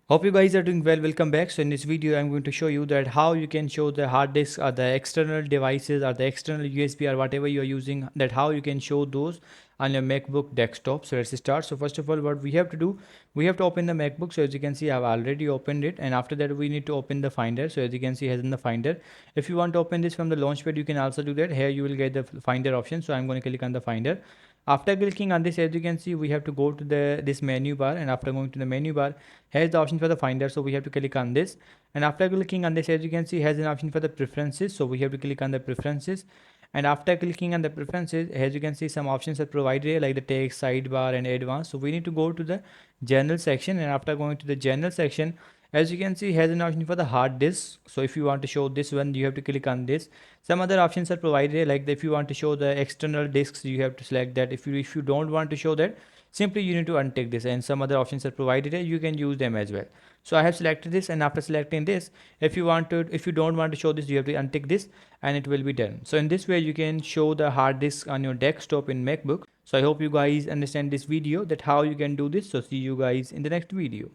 Hope you guys are doing well. Welcome back. So in this video, I'm going to show you that how you can show the hard disk or the external devices or the external USB or whatever you are using, that how you can show those on your MacBook desktop. So let's start. So first of all, what we have to do, we have to open the MacBook. So as you can see, I've already opened it. And after that, we need to open the Finder. So as you can see, it has in the Finder. If you want to open this from the Launchpad, you can also do that. Here you will get the Finder option. So I'm going to click on the Finder. After clicking on this, as you can see, we have to go to this menu bar, and after going to the menu bar, here's the option for the Finder. So we have to click on this, and after clicking on this, as you can see, has an option for the preferences. So we have to click on the preferences, and after clicking on the preferences, as you can see, some options are provided here, like the text, sidebar, and advanced. So we need to go to the general section, and after going to the general section, as you can see, has an option for the hard disk. So if you want to show this one, you have to click on this. Some other options are provided, like if you want to show the external disks, you have to select that. If you don't want to show that, simply you need to untick this, and some other options are provided here, you can use them as well. So I have selected this, and after selecting this, if you don't want to show this, you have to untick this, and it will be done. So in this way, you can show the hard disk on your desktop in MacBook. So I hope you guys understand this video, that how you can do this. So see you guys in the next video.